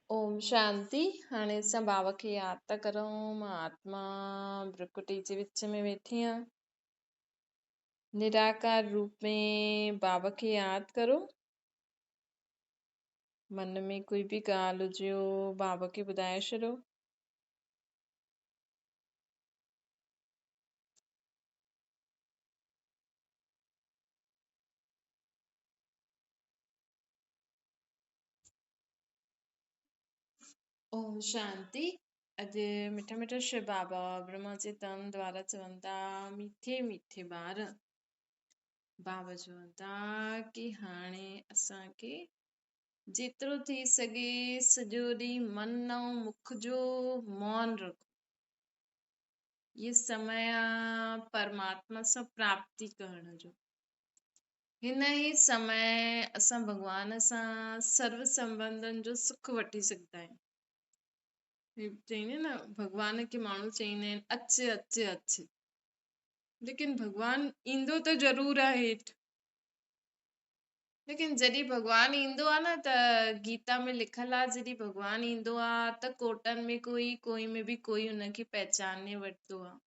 ओम शांति। हाणे असां बाबा खे यादि था करूं। मां आत्मा भ्रुकुटी जे विच में वेठी आहियां। निराकार रूप में बाबा खे यादि करो। मन में कोई बि ॻाल्हि हुजेव बाबा खे ॿुधाए छॾो। ओम शांति। अॼु मिठा मिठा शिव बाबा ब्रह्मा जे तन द्वारा चवनि था, मीठे मीठे ॿार बाबा चवनि था कि हाणे असांखे जेतिरो थी सघे सॼो ॾींहुं मन ऐं मुख जो मौन रखो। ये समय आहे परमात्मा सां प्राप्ति करण जो। हिन ई समय असां भॻवान सां सर्व संबंधनि जो सुख वठी सघंदा आहियूं। चईंदा आहिनि न, भॻवान खे माण्हू चईंदा आहिनि अच अच अच, लेकिन भॻवान ईंदो त ज़रूर आहे हेठि। लेकिन जॾहिं भॻवान ईंदो आहे न, त गीता में लिखल आहे जॾहिं भॻवान ईंदो आहे त कोटनि में कोई में बि कोई हुनखे पहचाने वठंदो आहे।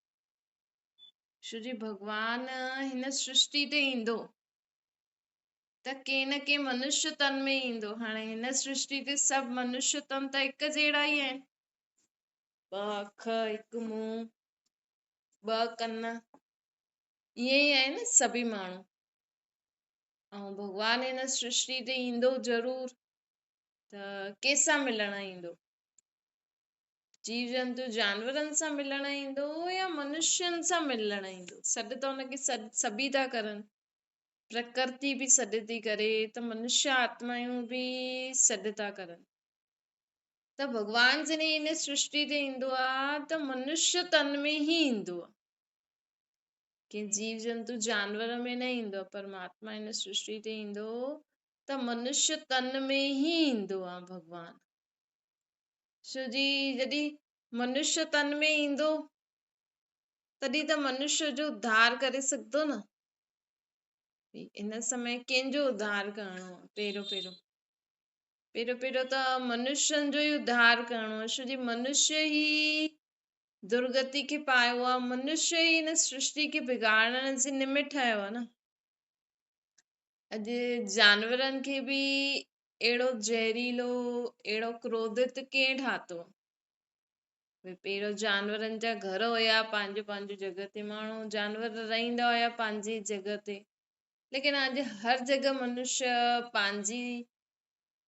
छो जी भॻवान हिन सृष्टि ते ईंदो त के न के मनुष्य तन में ईंदो। हाणे हिन सृष्टि ते सभु मनुष्य तन त हिक जहिड़ा ई आहिनि। ॿ अख, हिकु मुंहुं, ॿ कन, इहे ई आहिनि सभी माण्हू। ऐं भॻवान हिन सृष्टि ते ईंदो ज़रूर, त कंहिंसां मिलण ईंदो? जीव जंतु जानवरनि सां मिलण ईंदो या मनुष्यनि सां मिलण ईंदो? सॾु त हुनखे सभी था करनि, प्रकृति बि सॾु थी करे, त मनुष्य आत्मायूं बि सॾु था करनि। त भॻवान जॾहिं हिन सृष्टि ते ईंदो आहे त मनुष्य तन में ई ईंदो आहे, कि जीव जंतु जानवर में न ईंदो। परमात्मा हिन सृष्टि ते ईंदो त मनुष्य तन में ई ईंदो आहे भॻवान। छो जी जॾहिं मनुष्य तन में ईंदो तॾहिं त मनुष्य जो उद्धार करे सघंदो न। इन समय कंहिंजो उद्धार करणो आहे? पहिरियों त मनुष्यनि जो ई उद्धार करणो आहे। छो जी मनुष्य ई दुर्गति खे पायो आहे, मनुष्य ई हिन सृष्टि खे बिगाड़ण जी निमित्त ठाहियो आहे न। अॼु जानवरनि खे बि अहिड़ो ज़हरीलो, अहिड़ो क्रोधित कंहिं ठातो? पहिरियों जानवरनि जा घर हुया पंहिंजो पंहिंजो जॻह ते, माण्हू जानवर रहंदा हुया पंहिंजी जॻह ते। लेकिन अॼु हर जॻह मनुष्य पंहिंजी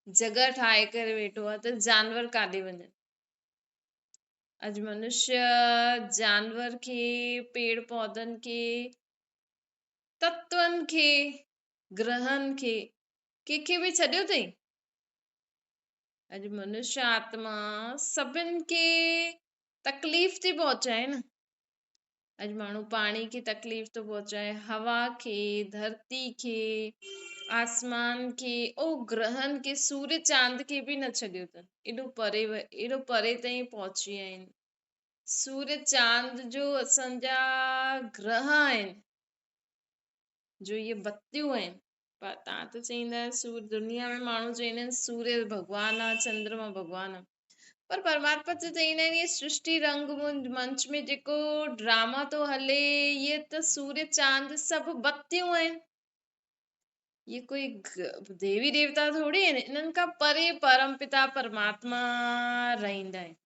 जॻह ठाहे करे वेठो आहे, त जानवर काॾे वञनि? अॼु मनुष्य जानवर खे, पेड़ पौधनि खे, तत्वनि खे, ग्रहनि खे, कंहिंखे बि छॾियो अथई। अॼु मनुष्य आत्मा सभिनि खे तकलीफ़ थी पहुचाए न। अॼु माण्हू पाणी खे तकलीफ़ थो पहुचाए, हवा खे, धरती खे, आसमान खे, ओ ग्रहनि खे, सूर्य चांद खे बि न छॾियो अथनि। एॾो परे ताईं पहुची विया आहिनि। सूर्य चांद जो असांजा ग्रह आहिनि, जो इहे बत्तियूं आहिनि। पर तव्हां त चईंदा दुनिया में माण्हू चईंदा आहिनि सूर्य भॻवान आहे, चंद्रमा भॻवान आहे। पर परमात्मा त चईंदा आहिनि ये सृष्टि रंग मंच में जेको ड्रामा थो हले, ये त सूर्य चांद सभु बत्तियूं आहिनि। ये कोई देवी देवता थोड़ी आहिनि। इन्हनि खां परे परमपिता परमात्मा रहंदा आहिनि।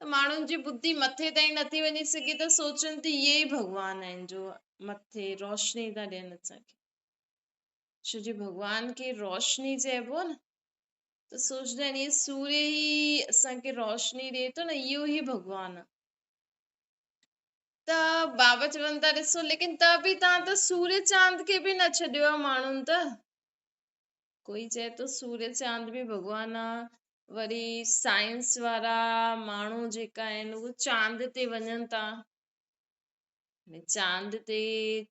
त माण्हुनि जी बुद्धि मथे ताईं नथी वञी सघे त सोचनि थी इहे ई भॻवान आहिनि जो मथे रोशनी था ॾियनि असांखे। छो जी भॻवान खे रोशनी चइबो आहे न, त सोचदा आहिनि इहे सूर्य ई असांखे रोशनी ॾिए थो न, इहो ई भॻवान आहे। त बाबा चवनि था ॾिसो, लेकिन त बि तव्हां त सूर्य चांद खे बि न छॾियो आहे माण्हुनि त। कोई चए थो सूर्य चांद बि भॻवान आहे। वरी साइंस वारा माण्हू जेका आहिनि उहे चांद ते वञनि था।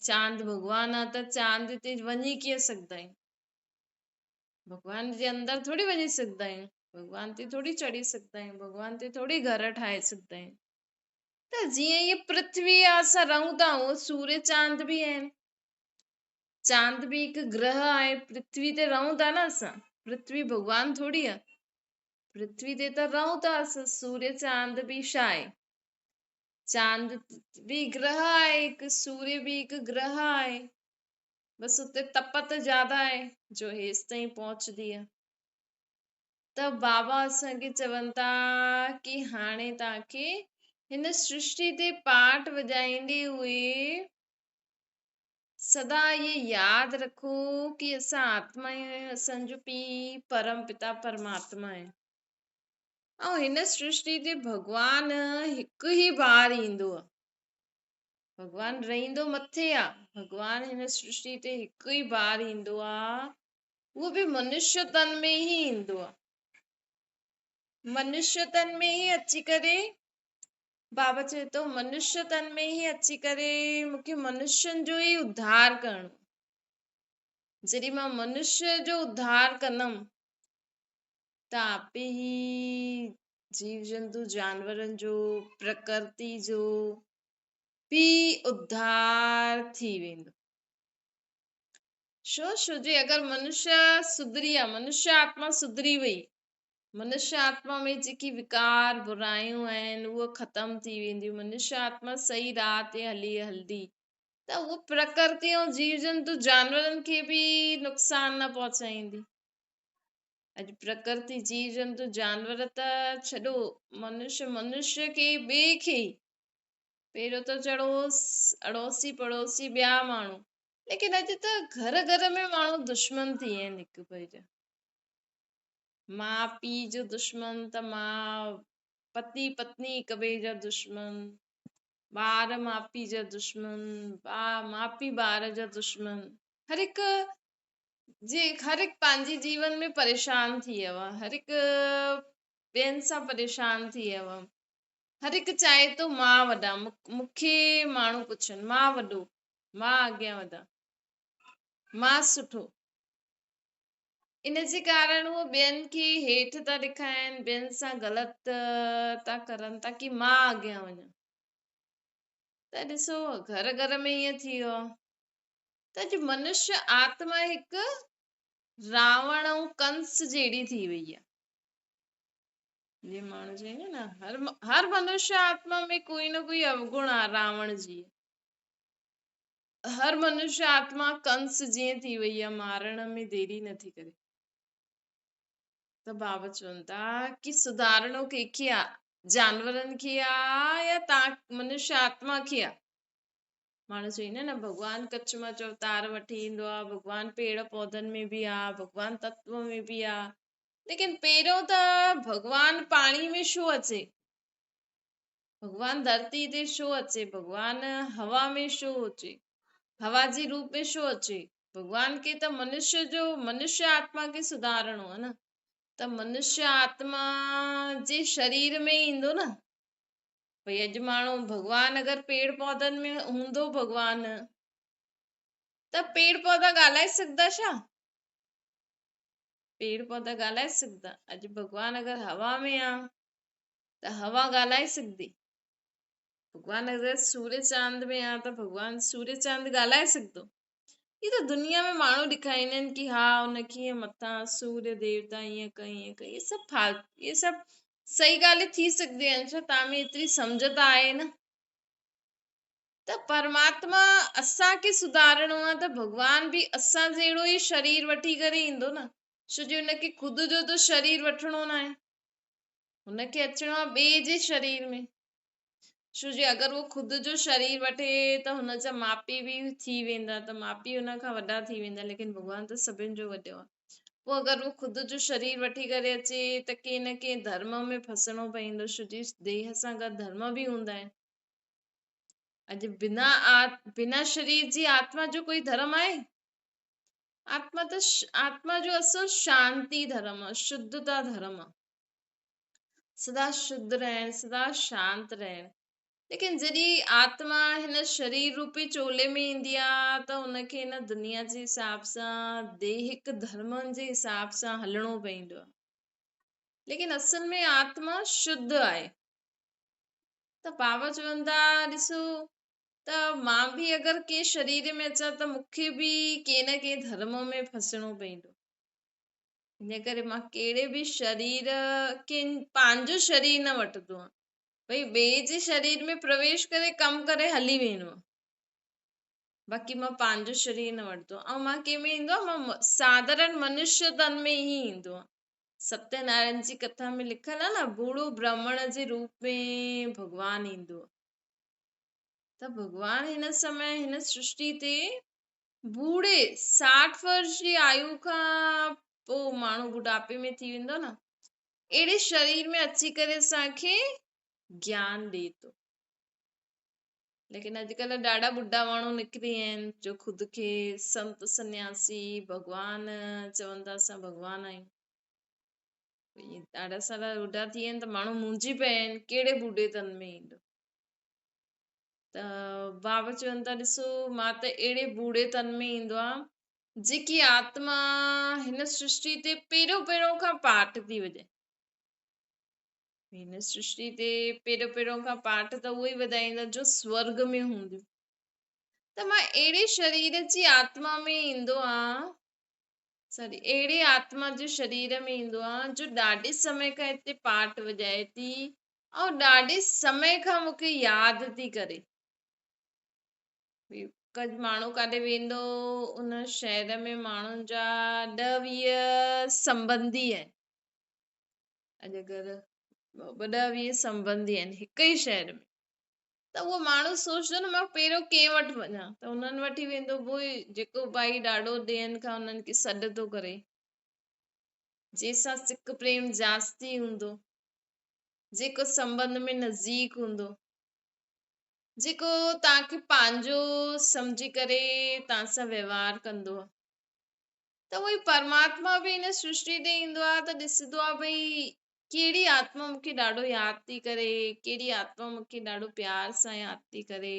चांद भॻवान आहे त चांद ते वञी कीअं सघंदा आहियूं? भॻवान जे अंदरि थोरी वञी सघंदा आहियूं, भॻवान ते थोरी चढ़ी सघंदा आहियूं, भॻवान ते थोरी घर ठाहे सघंदा आहियूं। त जीअं इहे पृथ्वी आहे, असां रहूं था, उहो सूर्य चांद बि आहिनि। चांद बि हिकु ग्रह आहे। पृथ्वी ते रहूं था न असां, पृथ्वी भॻवान थोरी आहे। पृथ्वी ते त रहूं था असां, सूर्य चांद बि छा आहे? चांद भी ग्रह आहे हिकु, सूर्य भी हिकु ग्रह आहे। बस उते तपत ज्यादा आहे जो हेसि ताईं पहुचदी आहे। त बाबा असांखे चवनि था की हाणे तव्हांखे हिन सृष्टि ते पाठ वॼाईंदे हुए सदा ये यादि रखो कि असां आत्मा आहियूं, असांजो पीउ परम पिता परमात्मा आहे। ऐं हिन सृष्टि ते भगवान हिकु ई बार ईंदो आहे। भगवान रहंदो मथे आहे, भगवान हिन सृष्टि ते हिकु ई बार ईंदो आहे, उहो बि मनुष्य तन में ही ईंदो आहे। मनुष्य तन में ही अची करे बाबा चए थो, मनुष्य तन में ही अची करे मूंखे मनुष्यनि जो ई उद्धार करणो। जॾहिं मां मनुष्य जो उद्धार कंदमि त आपे ही जीव जंतु जानवरनि जो, प्रकृति जो भी उद्धार थी वेंदो। छो जे अगरि मनुष्य सुधरी आहे, मनुष्य आत्मा सुधरी वई, मनुष्य आत्मा में जेकी विकार बुरायूं आहिनि उहे ख़तम थी वेंदियूं, मनुष्य आत्मा सही राह ते हलंदी त उहो प्रकृति ऐं जीव जंतु जानवरनि खे बि नुक़सान न पहुचाईंदी। अॼु प्रकृति जीव जंतु जानवर त छॾो, मनुष्य खे ॿिए खे पहिरियों त चढ़ो अड़ोसी पड़ोसी ॿिया माण्हू, लेकिन अॼु त घर घर में माण्हू दुश्मन थी विया आहिनि हिक ॿिए जा। माउ पीउ जो दुश्मन त माउ, पति पत्नी हिक ॿिए जा दुश्मन, ॿार माउ पीउ जा दुश्मन, माउ पीउ ॿार जा दुश्मन। हर हिक पंहिंजे जीवन में परेशान थी वियो आहे, हर हिक ॿियनि सां परेशान थी वियो आहे। हर हिकु चाहे थो मां वॾा, मूंखे माण्हू पुछनि, मां वॾो, मां अॻियां वधा, मां सुठो। इन जे कारण उहो ॿियनि खे हेठि था ॾेखारनि, ॿियनि सां ग़लति था करनि ताकी मां अॻियां वञा। त ॾिसो घर घर में ईअं थी वियो आहे। त अॼु मनुष्य आत्मा हिकु रावण ऐं कंस जहिड़ी थी वई आहे। जीअं माण्हू चवंदा न, हर मनुष्य आत्मा में कोई न कोई अवगुण आहे रावण जी। हर मनुष्य आत्मा कंस जीअं थी वई आहे, मारण में देरी नथी करे। त बाबा चवनि था कि सुधारणो कंहिंखे आहे, जानवरनि खे आहे या तव्हां मनुष्य आत्मा खे आहे। माण्हू चवंदा न भॻवान कच्छ मां अवतार वठी ईंदो आहे, भॻवान पेड़ पौधनि में बि आहे, भॻवान तत्व में बि आहे, लेकिन पहिरियों त भॻवान पाणी में छो अचे, भॻवान धरती ते छो अचे, भॻवान हवा में छो अचे, हवा जे रूप में छो अचे। भॻवान खे त मनुष्य आत्मा खे सुधारणो आहे न, त मनुष्य आत्मा जे शरीर में ईंदो न। भई अॼु माण्हू भॻवान अगरि पेड़ पौधनि में हूंदो भॻवान, त पेड़ पौधा ॻाल्हाए सघंदा छा? पेड़ पौधा ॻाल्हाए सघंदा? अॼु भॻवान अगरि हवा में आहे त हवा ॻाल्हाए सघंदी? भॻवान अगरि सूर्य चांद में आहे त भॻवान सूर्य चांद ॻाल्हाए सघंदो? ही त दुनिया में माण्हू ॾेखारींदा आहिनि कि हा उनखे मथां सूर्य देवता ईअं कई, इहे सभु सही ॻाल्हि थी सघंदी आहिनि छा? तव्हां में एतिरी सम्झ त आहे न। त परमात्मा असांखे सुधारणो आहे त भॻवान बि असां जहिड़ो ई शरीर वठी करे ईंदो न, छो जो हुनखे ख़ुदि जो त शरीर वठिणो न आहे, हुनखे अचिणो आहे ॿिए जे शरीर में। छो जे अगरि उहो ख़ुदि जो शरीर वठे त हुनजा माउ पीउ बि थी वेंदा, त माउ पीउ हुन खां वॾा थी वेंदा, लेकिन भॻवान त सभिनि जो वॾो आहे। पोइ अगरि उहो ख़ुदि जो शरीर वठी करे अचे त कंहिं न कंहिं धर्म में फसणो पवंदो, छो जे देह सां गॾु धर्म बि हूंदा आहिनि। अॼु बिना शरीर जी आत्मा जो कोई धर्म आहे? आत्मा जो असुल शांति धर्म आहे, शुद्धता धर्म आहे, सदा शुद्ध रहण, सदा शांत रहण। लेकिन जॾहिं आत्मा हिन शरीर रूपी चोले में ईंदी आहे त हुनखे हिन दुनिया जे हिसाब सां, दैहिक धर्मनि जे हिसाब सां हलणो पवंदो आहे, लेकिन असल में आत्मा शुद्ध आहे। त बाबा चवनि था ॾिसो, त मां बि अगरि कंहिं शरीर में अचां त मूंखे बि कंहिं न कंहिं धर्म में फसणो पवंदो। इन करे मां कहिड़े बि शरीर खे पंहिंजो शरीर न वठंदो आहे। भई ॿिए जे शरीर में प्रवेश करे कमु करे हली वेंदो आहे, बाक़ी मां पंहिंजो शरीर न वठंदो। ऐं मां कंहिंमें ईंदो आहे, मां साधारण मनुष्य तन में ई ईंदो आहे। सत्यनारायण जी कथा में लिखल आहे न, बूढ़ो ब्राह्मण जे रूप में भगवान ईंदो आहे। त भगवान हिन समय हिन सृष्टि ते बूढ़े 60 वर्ष जी आयु खां पोइ माण्हू बुढ़ापे में थी वेंदो न, अहिड़े शरीर में अची करे असांखे ज्ञान ॾे थो। लेकिन अॼुकल्ह ॾाढा ॿुढा माण्हू निकिरी आहिनि जो ख़ुदि खे संत सन्यासी भगवान चवंदा, असां भगवान आहियूं। ॾाढा सारा ॿुढा थी विया आहिनि त माण्हू मुंझी पिया आहिनि कहिड़े ॿुढे तन में ईंदो। त बाबा चवनि था, ॾिसो मां त अहिड़े बूढ़े तन में ईंदो आहे जेकी आत्मा हिन सृष्टि ते पहिरियों पहिरियों खां पाठ थी वॼे। हिन सृष्टि ते पहिरियों पहिरियों खां पाठ त उहे ई वॼाईंदा जो स्वर्ग में हूंदियूं। त मां अहिड़े शरीर जी आत्मा में ईंदो आहियां, सॉरी अहिड़े आत्मा जे शरीर में ईंदो आहे जो ॾाढे समय खां हिते पाठ वॼाए थी ऐं ॾाढे समय खां मूंखे यादि थी करे। कॾहिं माण्हू काॾे वेंदो, उन शहर में माण्हुनि जा 10-20 संबंधी आहिनि। अॼुकल्ह 10-20 संबंधी आहिनि हिक ई शहर में। त उहो माण्हू सोचंदो न मां पहिरियों कंहिं वटि वञा, त उन्हनि वटि ई वेंदो। पोइ जेको भाई ॾाढो ॾींहंनि खां उन्हनि खे सॾु थो करे, जंहिंसां सिक प्रेम जास्ती हूंदो, जेको संबंध में नज़दीक हूंदो, जेको तव्हांखे पंहिंजो सम्झी करे तव्हां सां व्यवहार कंदो आहे। त उहोई परमात्मा बि हिन सृष्टि ते ईंदो आहे त ॾिसंदो आहे भई कहिड़ी आत्मा मूंखे ॾाढो यादि थी करे, कहिड़ी आत्मा मूंखे ॾाढो प्यार सां यादि थी करे,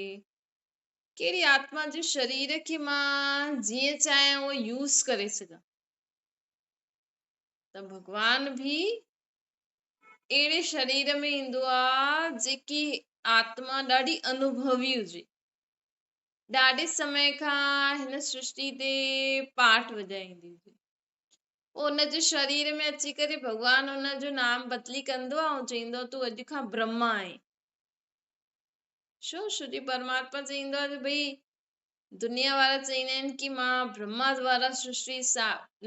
कहिड़ी आत्मा जे शरीर खे मां जीअं चाहियां उहो यूज़ करे सघां। त भगवान बि अहिड़े शरीर में ईंदो आहे जेकी आत्मा ॾाढी अनुभवी हुजे, ॾाढे समय खां हिन सृष्टि ते पाठ वॼाईंदी हुजे। उनजे शरीर में अची करे भगवान उनजो नाम बदली कंदो आहे ऐं चईंदो तूं अॼु खां ब्रह्मा आहे। छो जी परमात्मा चईंदो आहे भई दुनिया वारा चईंदा आहिनि कि मां ब्रह्मा द्वारा सृष्टि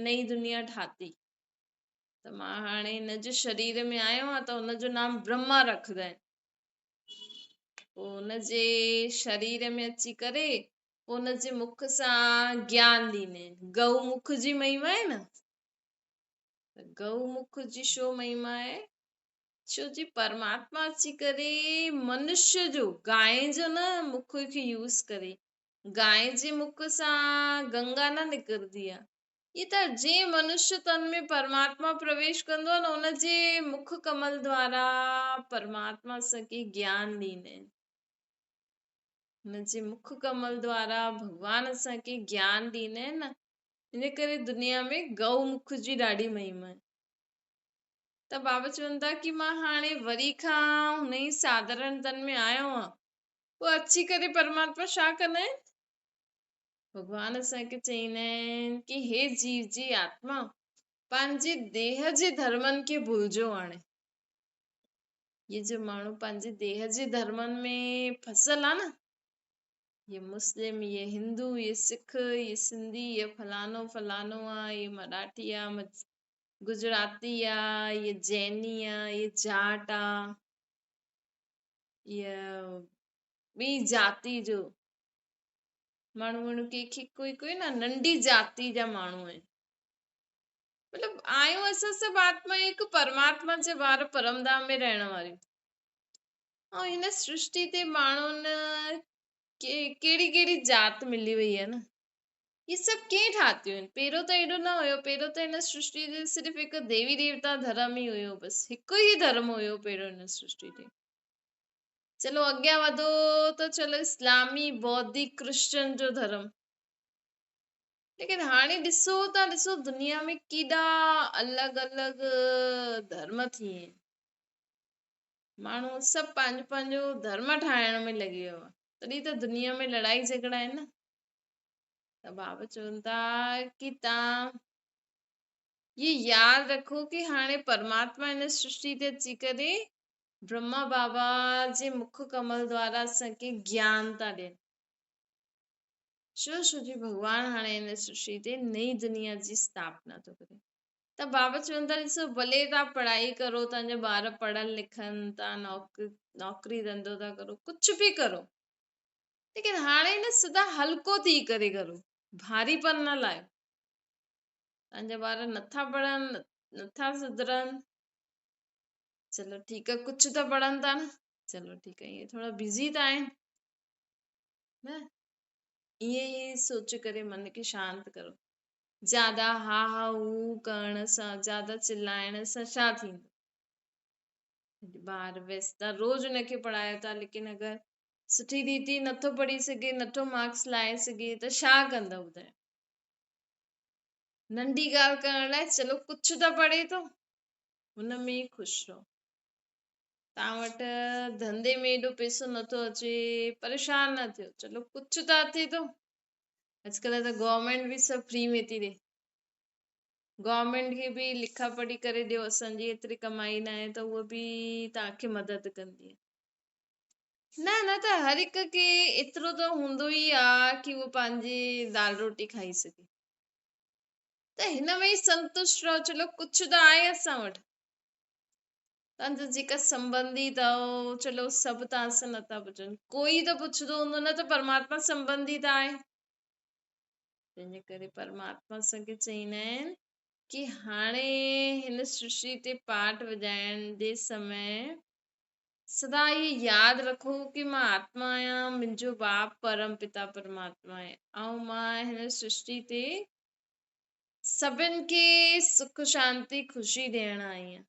नई दुनिया ठाती, त मां हाणे हिनजे शरीर में आयो आहियां त हुनजो नाम ब्रह्मा रखंदा आहिनि। पोइ हुनजे शरीर में अची करे हुनजे मुख सां ज्ञान ॾींदा आहिनि। गौमुख जी महिमा आहे न, गौमुख जी छो महिमा आहे? छो जी परमात्मा अची करे मनुष्य जो, गांइ जो न मुख खे यूज़ करे। गांइ जे मुख सां गंगा न निकिरंदी आहे। ये त जे मनुष्य तन में परमात्मा प्रवेश कंदो आहे न, हुनजे मुख कमल द्वारा परमात्मा असांखे ज्ञान ॾींदा आहिनि। हुनजे मुख कमल द्वारा भगवान असांखे ज्ञान ॾींदा आहिनि न, इन करे दुनिया में गौमुख जी ॾाढी महिमा आहे। त बाबा चवनि था कि मां हाणे वरी खां हुन ई साधारण तन में आयो आहियां। पोइ अची करे परमात्मा छा कंदा आहिनि? भगवान असांखे चईंदा आहिनि कि हे जीव जी आत्मा, पंहिंजे देह जे धर्मनि खे भुलिजो। हाणे ये जो माण्हू पंहिंजे देह जे धर्मनि में फसियल आहे न, ये मुस्लिम, ये हिंदू, ये सिख, ये सिंधी, ये फलानो फलानो आहे, ये मराठी आहे, गुजराती आहे, ये जैनी आहे, ये जाट आहे, ये ॿी जाति जो माण्हू कंहिंखे कोई कोई न नंढी जाति जा माण्हू आहिनि। मतलब आहियूं असां सभु आत्मा हिकु परमात्मा जे वार परमधाम में रहण वारियूं। ऐं हिन सृष्टि ते माण्हुनि कहिड़ी कहिड़ी जात मिली वई आहे न, ये सभु कंहिं ठातियूं आहिनि? पहिरियों त एॾो न हुयो। पहिरियों त हिन सृष्टि ते सिर्फ़ु हिकु देवी देवता धर्म ई हुयो, बसि हिकु ई धर्म हुयो पहिरियों हिन सृष्टि ते। चलो अॻियां वधो त चलो इस्लामी, बौद्धिक, क्रिश्चन जो धर्म। लेकिन हाणे ॾिसो दुनिया में केॾा अलॻि अलॻि धर्म थी विया आहिनि। माण्हू सभु पंहिंजो पंहिंजो धर्म ठाहिण में लॻी वियो आहे, तॾहिं त दुनिया में लड़ाई झगड़ा आहिनि न। त बाबा चवनि था कि तव्हां ये याद रखो कि हाणे परमात्मा इन सृष्टि ते अची करे ब्रह्मा बाबा जे मुख कमल द्वारा असांखे ज्ञान था ॾियनि। छो जी भगवान हाणे इन सृष्टि ते नई दुनिया जी स्थापना थो करे। त बाबा चवनि था ॾिसो भले तव्हां पढ़ाई करो, तव्हांजा ॿार पढ़नि लिखनि था, नौकरी धंधो था करो, कुझु बि करो, लेकिन हाणे न सदा हल्को थी करे करो, भारीपन न लायो। तव्हांजा ॿार नथा पढ़नि, नथा सुधरनि, चलो ठीकु आहे, कुझु त पढ़नि था न, चलो ठीकु आहे, इहे थोरा बिज़ी था आहिनि न, ईअं ई सोचे करे मन खे शांत करो। ज्यादा हा हा हू करण सां, ज्यादा चिल्लाइण सां छा थींदो? ॿार वैसे त रोज हुनखे पढ़ायो था, लेकिन अगरि सुठी रीति नथो पढ़ी सघे, नथो मार्क्स लाए सघे त छा कंदा ॿुधायो? नंढी ॻाल्हि करण लाइ चलो कुझु त पढ़े थो, हुन में ई ख़ुशि रहो। तव्हां वटि धंधे में एॾो पैसो नथो अचे, परेशान न थियो, चलो कुझु त अचे थो। अॼुकल्ह त गवर्नमेंट बि सभु फ्री में थी ॾे, गवर्नमेंट खे बि लिखा पढ़ी करे ॾियो, असांजी एतिरी कमाई न आहे, त उहा बि तव्हांखे मदद कंदी आहे। न न त हर हिक खे एतिरो त हूंदो ई आहे कि उहो पंहिंजी दाल रोटी खाई सघे, त हिन में ई संतुष्ट रहो, चलो कुझु त आहे असां वटि। तव्हांजा जेका संबंधी अथव, चलो सभु तव्हां सां नथा पुछनि, कोई त पुछंदो हूंदो न, त परमात्मा संबंधी त आहे। तंहिंजे करे परमात्मा असांखे चईंदा आहिनि कि हाणे हिन सृष्टि ते पाठ वॼाइण जे समय सदा ये यादि रखो कि मां आत्मा आहियां, मुंहिंजो बाप परम पिता परमात्मा आहे, ऐं मां हिन सृष्टि ते सभिनि खे सुख शांति ख़ुशी ॾियण आई आहियां।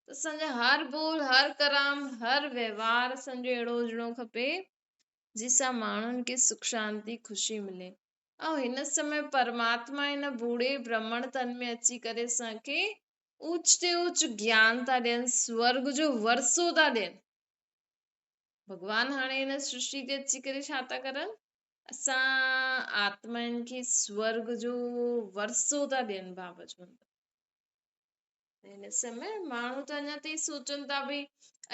त असांजा हर बोल, हर कराम, हर व्यवहार असांजो अहिड़ो हुजिणो खपे जंहिंसां माण्हुनि खे सुख शांति ख़ुशी मिले। ऐं हिन समय परमात्मा हिन बूढ़े ब्राह्मण तन में अची करे असांखे ऊच ते ऊच ज्ञान था ॾियनि, स्वर्ग जो वरसो था ॾियनि। भगवान हाणे हिन सृष्टि ते अची करे छा था करनि? असां आत्माउनि खे स्वर्ग जो वरसो था ॾियनि। बाबा चवनि हिन समय माण्हू त अञा ताईं सोचनि था भई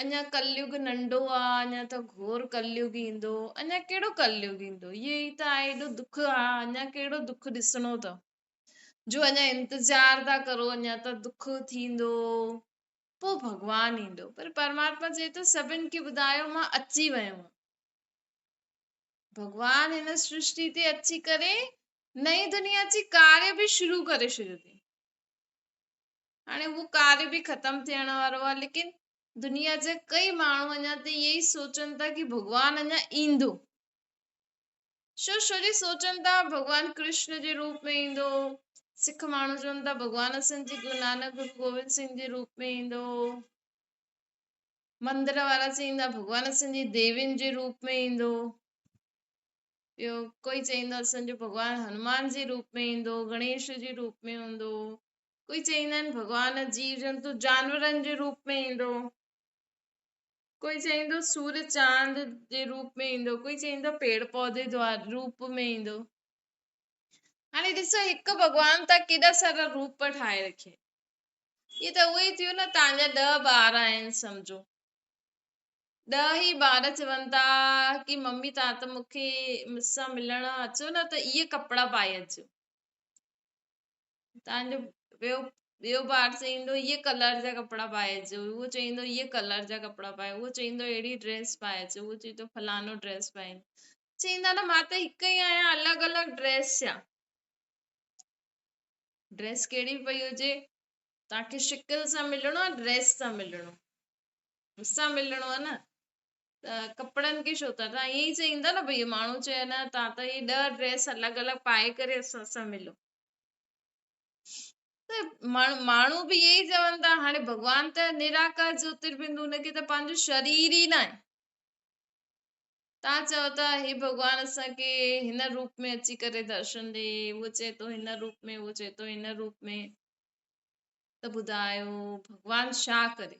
अञा कलयुग नंढो आहे, अञा त घोर कलयुग ईंदो, अञा कहिड़ो कलयुग ईंदो, इहे ई त आहे, एॾो दुख आहे, अञा कहिड़ो दुख ॾिसणो अथव जो अञा इंतजार था करो, अञा त दुख थींदो, पोइ भगवान ईंदो। पर परमात्मा चए थो सभिनि खे ॿुधायो मां अची वियो आहियां। भगवान हिन सृष्टि ते अची करे नई दुनिया जी कार्य बि शुरू करे छॾियो अथई। हाणे उहो कार्य बि ख़तम थियण वारो आहे, लेकिन दुनिया जा कई माण्हू अञा ताईं इहे ई सोचनि था कि भगवान अञा ईंदो। छो जी सोचनि था भगवान कृष्ण जे रूप में ईंदो, सिख माण्हू चवनि था भगवान असांजे गुरु नानक गुरु गोबिंद सिंह जे रूप में ईंदो, मंदिर वारा चईंदा भगवान असांजी देवियुनि जे रूप में ईंदो, ॿियो कोई चईंदो असांजो भगवान हनुमान जे रूप में ईंदो, गणेश जे रूप में हूंदो, कोई चईंदा आहिनि भगवान जीव जंतु जानवरनि जे रूप में ईंदो, कोई चईंदो सूर्य चांद जे रूप में ईंदो, कोई चईंदो पेड़ पौधे द्वारा रूप में ईंदो। हाणे ॾिसो हिकु भगवान त केॾा सारा रूप ठाहे रखे, इहे त उहो ई थियो न, तव्हांजा 10 ॿार आहिनि सम्झो, 10 ई ॿार चवनि था कि मम्मी तव्हां त मूंखे मूंसां मिलण अचो न त इहे कपिड़ा पाए अचो। तव्हांजो ॿियो ॿार चईंदो इहे कलर जा कपिड़ा पाए अचो, उहो चईंदो इहे कलर जा कपिड़ा पाए, उहो चईंदो अहिड़ी ड्रेस पाए अचो, उहो चईंदो फलानो ड्रेस पाए। चईंदा न मां त हिकु ई आहियां, अलॻि अलॻि ड्रेस छा? ड्रेस कहिड़ी पई हुजे, तव्हांखे शिकिल सां मिलणो आहे, ड्रेस सां मिलणो, मूंसां मिलणो आहे न, त कपिड़नि खे छो था? तव्हां ईअं ई चईंदा न भई माण्हू चए न तव्हां त इहे 10 ड्रेस अलॻि अलॻि पाए करे असां सां मिलो, त माण्हू बि इहे ई चवनि था। हाणे भगवान त निराकार ज्योतिर्बिंदु, हुनखे त पंहिंजो शरीर ई न आहे। तव्हां चओ था हे भगवान असांखे हिन रूप में अची करे दर्शन ॾे, उहो चए थो हिन रूप में, उहो चए थो हिन रूप में, त ॿुधायो भगवान छा करे?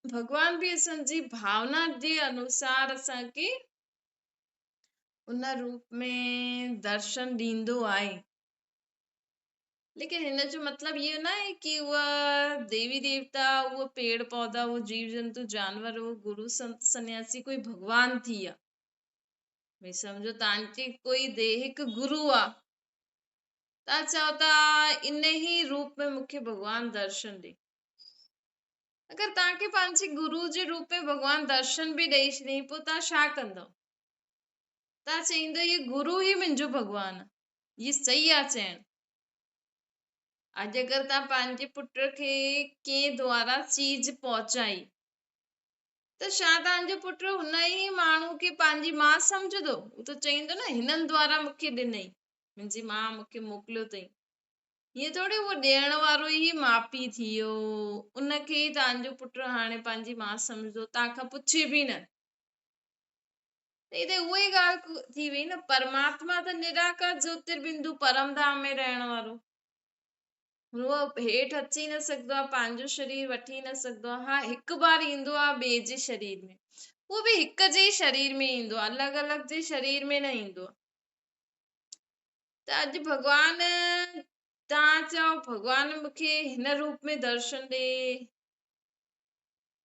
भगवान बि असांजी भावना जे अनुसार असांखे उन रूप में दर्शन ॾींदो आहे। लेकिन हिन जो मतलब इहो न आहे कि उहा देवी देवता, उहा पेड़ पौधा, उहो जीव जंतु जानवर, उहो गुरु संत सन्यासी कोई भगवान थी विया। भई सम्झो तव्हांजी कोई देहिक गुरु आ, तव्हां चओ था इन ही रूप में मूंखे भगवान दर्शन ॾे। अगरि तव्हांखे पंहिंजे गुरु जे रूप में भगवान दर्शन बि ॾेई छॾियईं, पोइ तव्हां छा कंदव? तव्हां चईंदो ये गुरु ही मुंहिंजो भगवान आहे। ये सही आहे चइण? अॼु अगरि तव्हां पंहिंजे पुट खे कंहिं द्वारा चीज पहुचाई, त छा तव्हांजो पुट हुन ई माण्हू खे पंहिंजी माउ सम्झंदो? हू त चईंदो न हिननि द्वारा मूंखे ॾिनई, मुंहिंजी माउ मूंखे मोकिलियो अथई। हीअं थोड़ी उहो ॾियण वारो ई माउ पीउ थी वियो, उनखे ई तव्हांजो पुट हाणे पंहिंजी माउ सम्झंदो, तव्हां खां पुछे बि न। त हिते उहा ई ॻाल्हि थी वई न, परमात्मा त निराकार ज्योतिर्बिंदु परम धाम में रहण वारो, उहो हेठि अची न सघंदो आहे, पंहिंजो शरीर वठी न सघंदो आहे। हा, हिकु बार ईंदो आहे ॿिए जे शरीर में, उहो बि हिक जे ई शरीर में ईंदो आहे, अलॻि अलॻि जे शरीर में न ईंदो आहे। त अॼु भॻवान, तव्हां चओ भॻवान मूंखे हिन रूप में दर्शन ॾे,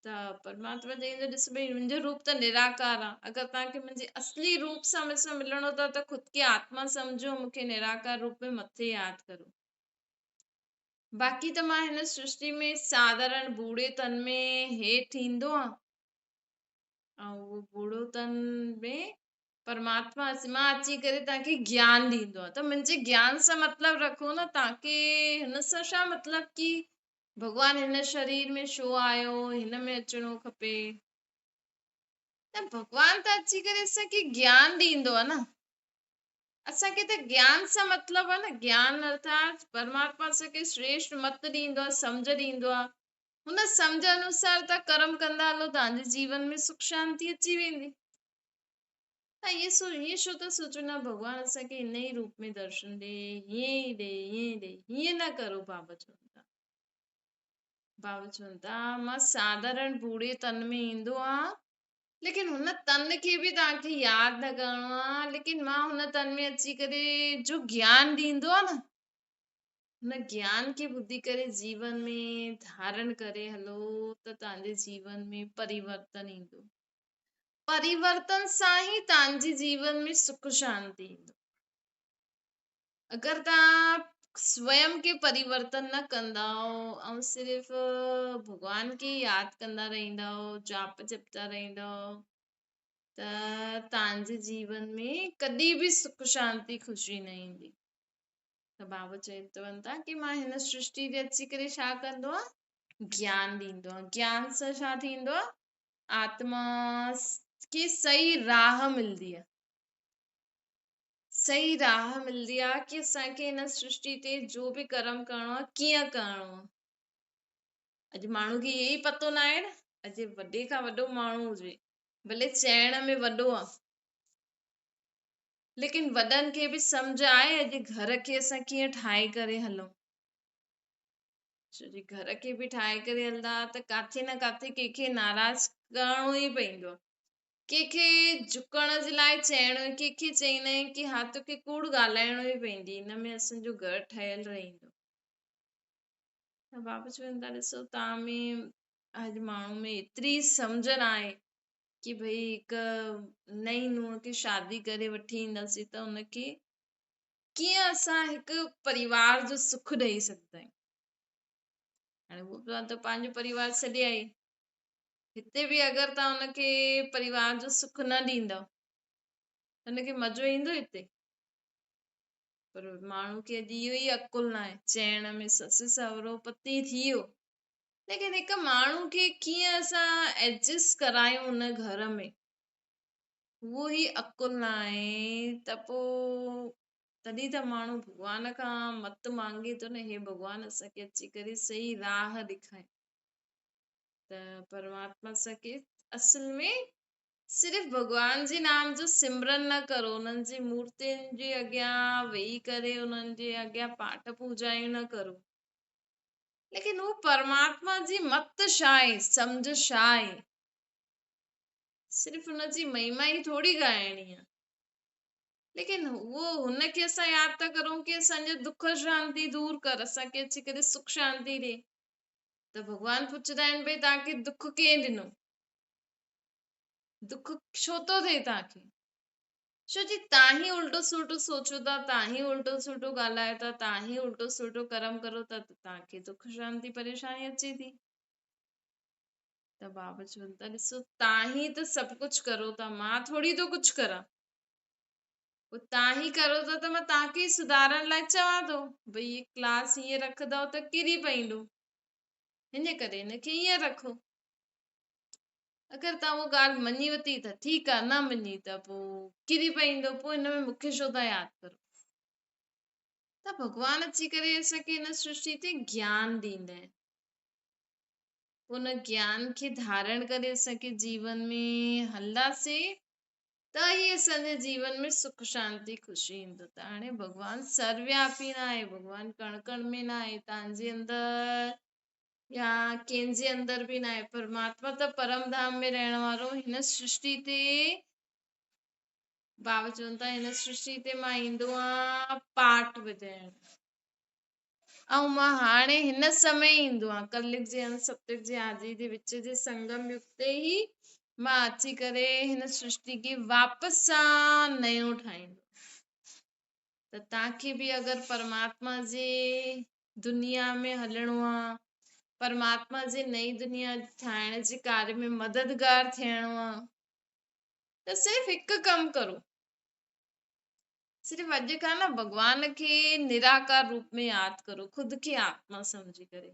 त परमात्मा चईंदो ॾिस भई मुंहिंजो रूप त निराकार आहे। अगरि तव्हांखे मुंहिंजे असली रूप सां मूंसां मिलणो अथव त ख़ुदि खे आत्मा सम्झो, मूंखे निराकार रूप में मथे यादि करो। बाक़ी त मां हिन सृष्टि में साधारण बूढ़े तन में हेठि ईंदो आहे, ऐं उहो बूढ़ो तन में परमात्मा मां अची करे तव्हांखे ज्ञान ॾींदो आहे। त मुंहिंजे ज्ञान सां मतिलबु रखो न, तव्हांखे हिन सां छा मतिलबु कि भॻवान हिन शरीर में छो आयो, हिन में अचिणो खपे? त भॻवान त अची करे असांखे ज्ञान ॾींदो आहे न, असांखे त ज्ञान सां मतिलबु आहे न। ज्ञान अर्थात परमात्मा असांखे श्रेष्ठ मत ॾींदो आहे, सम्झ ॾींदो आहे। हुन सम्झ अनुसार तव्हां कर्म कंदा हलो, तव्हांजे जीवन में सुख शांति अची वेंदी। ईअं छो था सोचो न भॻवान असांखे इन ई रूप में दर्शन ॾे, हीअं ई ॾे, हीअं ॾे? हीअं न करो। बाबा चवनि था मां साधारण बूढ़े तन में ईंदो आहियां, लेकिन हुन तन खे बि तव्हांखे यादि न करणो आहे, लेकिन मां हुन तन में अची करे जो ज्ञान ॾींदो आहे न, हुन ज्ञान खे ॿुधी करे जीवन में धारण करे हलो, त तव्हांजे जीवन में परिवर्तन ईंदो। परिवर्तन सां ई तव्हांजे जीवन में सुख शांति ईंदो। अगरि तव्हां स्वयं के परिवर्तन न कंदा ऐं सिर्फ़ भॻवान खे यादि कंदा रहंदा, जाप जपता रहंदा, त तव्हांजे जीवन में कॾहिं बि सुख शांति ख़ुशी न ईंदी। त बाबा चवनि था कि मां हिन सृष्टि ते अची करे छा कंदो आहे? ज्ञान ॾींदो आहे। ज्ञान सां छा थींदो आहे? आत्मा खे सही राह मिलंदी आहे। सही राह मिलंदी आहे कि असांखे हिन सृष्टि ते जो बि कर्म करणो आहे कीअं करणो आहे। अॼु माण्हू खे इहे ई पतो न आहे न। अॼु वॾे खां वॾो माण्हू हुजे, भले चइण में वॾो आहे, लेकिन वॾनि खे बि सम्झ आहे अॼु घर खे असां कीअं ठाहे करे हलूं। छोजी घर खे बि ठाहे करे हलंदा त काथे न काथे कंहिंखे नाराज़ करणो ई पवंदो आहे। कंहिंखे झुकण जे लाइ चइणो, कंहिंखे चईंदा आहिनि कि हा तोखे कूड़ ॻाल्हाइणो ई पवंदी, हिन में असांजो घर ठहियल रहंदो। त बाबा चवनि था ॾिसो तव्हां में अॼु माण्हू में एतिरी सम्झ न आहे कि भई हिकु नई नुंहं खे शादी करे वठी ईंदासीं त हुनखे कीअं असां हिकु परिवार जो सुख ॾेई सघंदा आहियूं। हाणे उहो त पंहिंजो परिवार छॾे आई, हिते बि अगरि तव्हां हुनखे परिवार जो सुख न ॾींदव, हुनखे मज़ो ईंदो हिते? पर माण्हू खे अॼु इहो ई अकुल न आहे। चइण में ससु सहुरो पति थी वियो, लेकिन हिकु माण्हू खे कीअं असां एडजस्ट करायूं हुन घर में, उहो ई अकुल न आहे। त पोइ तॾहिं त माण्हू भॻवान खां मत मांगे थो न, हे भॻवान असांखे अची करे सही राह ॾेखारे। त परमात्मा असांखे असल में सिर्फ़ भॻवान जे नाम जो सिमरन न करो, उन्हनि जी मूर्तियुनि जे अॻियां वेही करे उन्हनि जे अॻियां पाठ पूजायूं न करो, लेकिन उहो परमात्मा जी मत छा आहे, सम्झ छा आहे, सिर्फ़ हुनजी महिमा ई थोड़ी ॻाइणी आहे। लेकिन वो हुनखे असां यादि था करूं कि असांजो दुख शांति दूर कर, असांखे अची करे सुख शांति ॾे, त भॻवान पुछंदा आहिनि भई तव्हांखे दुख कंहिं ॾिनो, दुख छो थो थिए तव्हांखे? छो जी तव्हां ही उल्टो सुल्टो सोचो था, तव्हां ही उल्टो सुल्टो ॻाल्हायो था, तव्हां ही उल्टो सुल्टो कर्म करो था, त तव्हांखे दुख शांति परेशानी अचे थी। त बाबा चवनि था ॾिसो तव्हां ही त सभु कुझु करो था, मां थोड़ी तो कुझु करा, पोइ तव्हां ही करो था त मां तव्हांखे ई सुधारण लाइ चवां थो भई ये क्लास हीअं रखंदव त किरी पईंदो, हिन करे हिनखे हीअं रखो। अगरि तव्हां उहा ॻाल्हि मञी वती त ठीकु आहे, न मञी त पोइ किरी पईंदो, पोइ हिन में मूंखे छो था यादि करो। त भॻवान अची करे असांखे हिन सृष्टि ते ज्ञान ॾींदा आहिनि, उन ज्ञान खे धारण करे असांखे जीवन में हलंदासीं त ई असांजे जीवन में सुख शांति ख़ुशी ईंदो। त हाणे भॻवान सर्वव्यापी न आहे, भॻवान कण कण में न आहे, तव्हांजे अंदर या कंहिंजे अंदर बि न आहे। परमात्मा त परम धाम में रहण वारो हिन सृष्टि ते, बाबा चवनि था हिन सृष्टि ते मां ईंदो आहियां पाठ ॿुधाइण, ऐं मां हाणे हिन समय ईंदो आहियां कलयुग जे अंत सतयुग जे आदि जे विच जे संगम युग ते ई मां अची करे हिन सृष्टि खे वापसि सां नयो ठाहींदो। त तव्हांखे बि अगरि परमात्मा जे दुनिया में हलणो आहे, परमात्मा जे नई दुनिया ठाहिण जे कार्य में मददगार थियणो आहे, त सिर्फ़ु हिकु कमु करो, सिर्फ़ु अॼु खां न भॻवान खे निराकार रूप में यादि करो, ख़ुदि खे आत्मा सम्झी करे,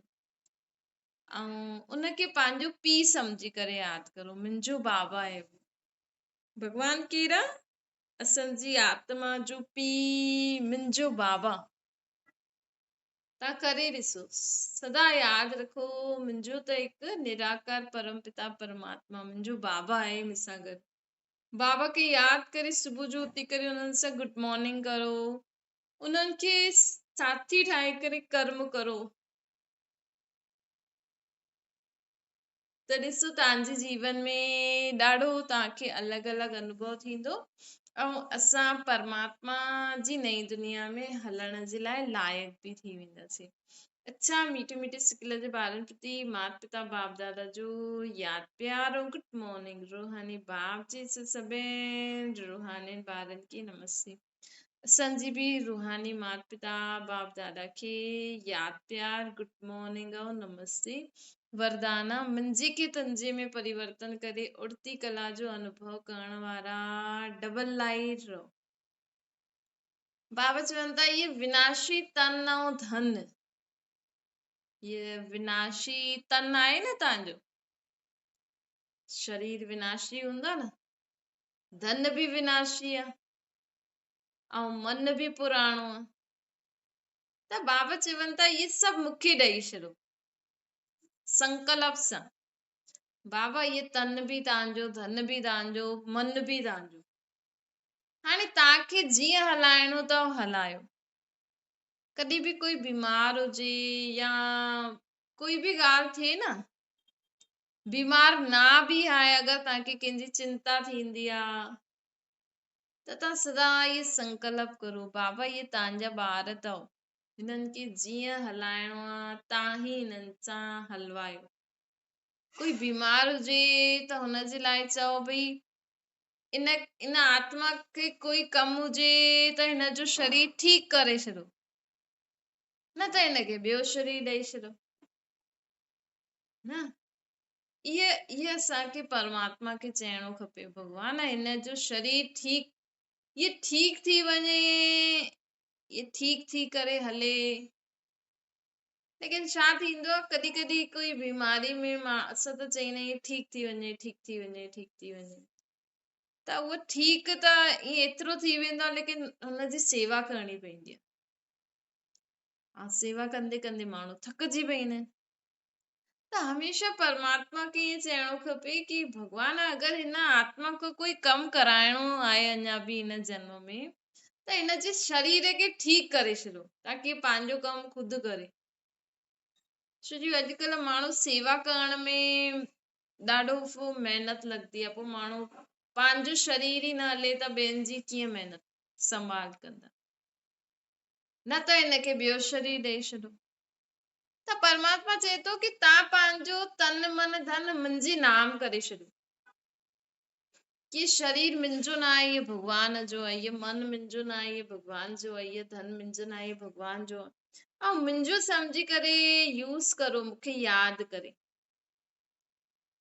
ऐं उनखे पंहिंजो पीउ सम्झी करे यादि करो, मुंहिंजो बाबा आहे। भॻवान केरु आहे? असांजी आत्मा जो पीउ, मुंहिंजो बाबा। तव्हां करे ॾिसो, सदा यादि रखो मुंहिंजो त हिकु निराकार परम पिता परमात्मा मुंहिंजो बाबा आहे मूंसां गॾु। बाबा खे यादि करे सुबुह जो उथी करे उन्हनि सां गुड मॉर्निंग करो, उन्हनि खे साथी ठाहे करे कर्म करो, त ॾिसो तव्हांजे जीवन में ॾाढो तव्हांखे अलॻि अलॻि अनुभव थींदो, ऐं असां परमात्मा जी नई दुनिया में हलण जे लाइ लाइक़ बि थी वेंदासीं। अच्छा, मीठे मीठे सिकल जे ॿारनि प्रति माता पिता बाप दादा जो यादि प्यार और गुड मॉर्निंग। रूहानी बाप जी सभिनि रूहानी ॿारनि खे नमस्ते। असांजी बि रूहानी माता पिता बाप दादा खे यादि प्यार गुड मॉर्निंग और नमस्ते। वरदाना मुंहिंजे खे तंजे में परिवर्तन करे उड़ती कला जो अनुभव करण वारा डबल लाइट रहो। बाबा चवनि था ये विनाशी तन ऐं धन, ये विनाशी तन आहे न तव्हांजो शरीर विनाशी हूंदो न, धन बि विनाशी आहे ऐं मन बि पुराणो आहे। त बाबा चवनि था ये सभु मूंखे ॾेई छॾो संकल्प सां। बाबा ये तन बि तव्हांजो, धन बि तव्हांजो, मन बि तव्हांजो, हाणे तव्हांखे जीअं हलाइणो अथव हलायो। कॾहिं बि कोई बीमार हुजे या कोई बि ॻाल्हि थिए न, बीमार ना बि आहे, अगरि तव्हांखे कंहिंजी चिंता थींदी आहे त तव्हां सदा इहे संकल्प करो, बाबा ये तव्हांजा ॿार अथव, हिननि खे जीअं हलाइणो आहे तव्हां ही हिननि सां हलवायो। कोई बीमार हुजे त हुनजे लाइ चओ भई इन आत्मा खे कोई कमु हुजे त हिन जो शरीर ठीकु करे छॾो, न त हिनखे ॿियो शरीर ॾेई छॾो न। इहे असांखे परमात्मा खे चइणो खपे, भॻवान हिन जो शरीर ठीकु, ये ठीकु थी वञे, ये ठीकु थी करे हले। लेकिन छा थींदो आहे कॾहिं कॾहिं कोई बीमारी में असां त चईंदा आहियूं ठीकु थी वञे, ठीकु थी वञे, ठीकु थी वञे, त उहो ठीकु त ईअं एतिरो थी वेंदो आहे, लेकिन हुनजी सेवा करणी पवंदी आहे, ऐं सेवा कंदे कंदे माण्हू थकिजी पवंदा आहिनि। त हमेशा परमात्मा खे ईअं चइणो खपे कि भॻवान अगरि हिन आत्मा को कोई कमु कराइणो आहे अञा बि हिन जन्म में, त हिन जे शरीर खे ठीकु करे छॾो ताकी पंहिंजो कमु ख़ुदि करे। छो जो अॼुकल्ह माण्हू सेवा करण में ॾाढो महिनत लॻंदी आहे, पोइ माण्हू पंहिंजो शरीर ई न हले त ॿियनि जी कीअं महिनत, संभाल कंदा, न त हिनखे ॿियो शरीर ॾेई छॾो। त परमात्मा चए थो कि तव्हां पंहिंजो तन मन धन मुंहिंजी नाम करे छॾियो, कि शरीर मुंहिंजो न आहे, ये भगवान जो आहे, ये मन मुंहिंजो न आहे, ये भगवान जो आहे, ये धन मुंहिंजो न आहे, ये भगवान जो आहे। ऐं मुंहिंजो सम्झी करे यूज़ करो, मूंखे यादि करे।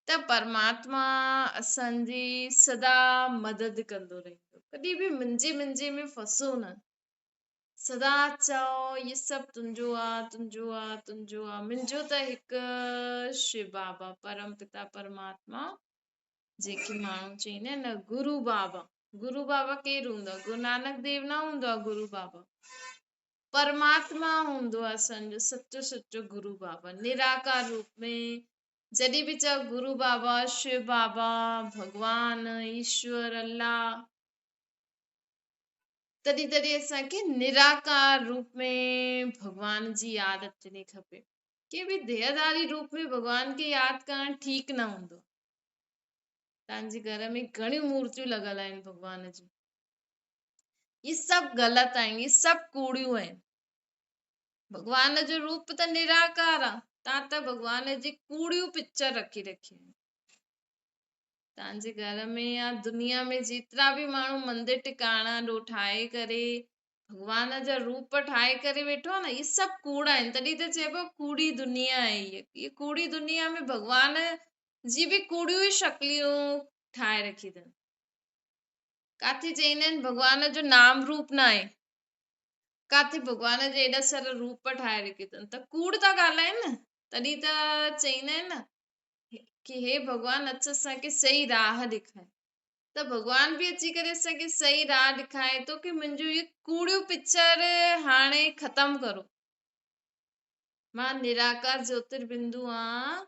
त परमात्मा असांजी सदा मदद कंदो रहंदो, कॾहिं बि मुंहिंजे में फसो न। सदा चओ ये सभु तुंहिंजो आहे, तुंहिंजो आहे, तुंहिंजो आहे। मुंहिंजो त हिकु शिव बाबा परम पिता परमात्मा, जेके माण्हू चईंदा आहिनि न गुरु बाबा। गुरु बाबा केरु हूंदो आहे? गुरु नानक देव न हूंदो आहे गुरु बाबा, परमात्मा हूंदो आहे असांजो सच्चो सच्चो गुरु बाबा, निराकार रूप में। जॾहिं बि चओ गुरु बाबा, शिव बाबा, भगवान, ईश्वर, अल्लाह, तॾहिं तॾहिं असांखे निराकार रूप में भगवान जी यादि अचणी खपे। के बि देहधारी रूप में भगवान खे यादि करणु ठीकु न हूंदो। तव्हांजे घर में घणियूं मूर्तियूं लॻल आहिनि भगवान जी, ये सभु ग़लति आहिनि, ये सभु कूड़ियूं आहिनि। भगवान जो रूप त निराकार आहे, तव्हां त भगवान जी कूड़ियूं पिक्चर रखी आहिनि। तव्हांजे घर में या दुनिया में जेतिरा बि माण्हू मंदिर टिकाणा ठाहे करे भगवान जा रूप ठाहे करे वेठो आहे न, ये सभु कूड़ आहिनि। तॾहिं त चइबो कूड़ी दुनिया आहे। ये कूड़ी दुनिया में भगवान जी बि कूड़ियूं ई शक्लियूं ठाहे रखी अथनि। काथे चईंदा आहिनि भगवान जो नाम रूप न आहे, काथे भगवान जा एॾा सारा रूप ठाहे रखी अथनि, त कूड़ था ॻाल्हाइनि न। तॾहिं त चईंदा आहिनि न कि हे भगवान अच असांखे सही राह ॾेखारे। त भगवान बि अची करे असांखे सही राह ॾेखारे थो कि मुंहिंजूं इहे कूड़ियूं पिक्चर हाणे ख़तम करो। मां निराकार ज्योतिर्बिंदु आहियां,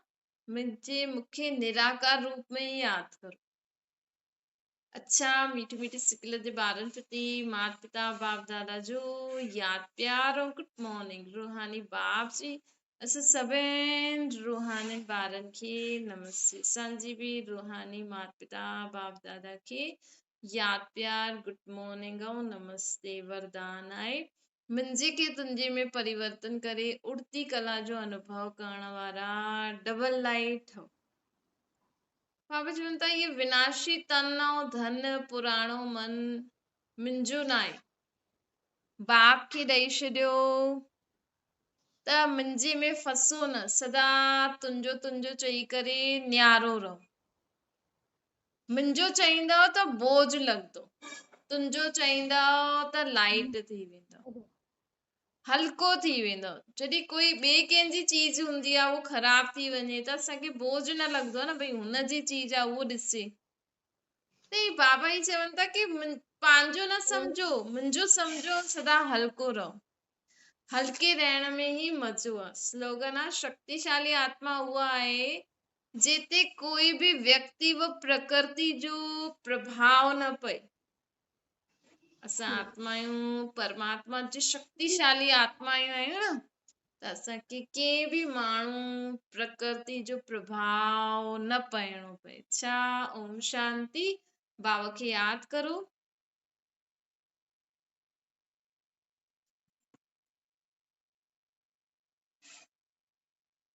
मूंखे निराकार रूप में ही यादि करो। अच्छा, मीठी मीठी सिकल जे ॿारनि प्रति माता पिता बाप दादा जो यादि प्यार और गुड मॉर्निंग। रूहानी बाप जी असां सभिनि रूहानी ॿारनि खे नमस्ते। असांजी बि रूहानी माता पिता बाप दादा खे यादि प्यार गुड मॉर्निंग ऐं नमस्ते। वरदान आहे मुंहिंजे खे तुंहिंजे में परिवर्तन करे उड़ती कला जो अनुभव करण वारा डबल लाइट ठहो। बाबा चवनि था ये विनाशी तन ऐं धन पुराणो मन मुंहिंजो न आहे, बाप खे ॾेई छॾियो त मुंहिंजे में फसो न, सदा तुंहिंजो तुंहिंजो चई करे न्यारो रहो। मुंहिंजो चईंदव त बोझ लॻंदो, तुंहिंजो चईंदव त लाइट थी वेंदव, हल्को थी वेंदो। जॾहिं कोई ॿिए कंहिंजी चीज हूंदी आहे उहो ख़राब थी वञे त असांखे बोझ न लॻंदो आहे न, भई हुनजी चीज आहे उहो ॾिसे। त बाबा ई चवनि था कि पंहिंजो न सम्झो, मुंहिंजो सम्झो, सदा हल्को रहो। हल्के रहण में ही मज़ो आहे। स्लोगन आहे शक्तिशाली आत्मा उहा आहे जिते कोई बि व्यक्ति व प्रकृति जो प्रभाव न पए। असां आत्मायूं परमात्मा जी शक्तिशाली आत्मायूं आहियूं न, त असांखे कंहिं बि माण्हू प्रकृति जो प्रभाव न पइणो पए। छा ओम शांति। बाबा खे यादि करो।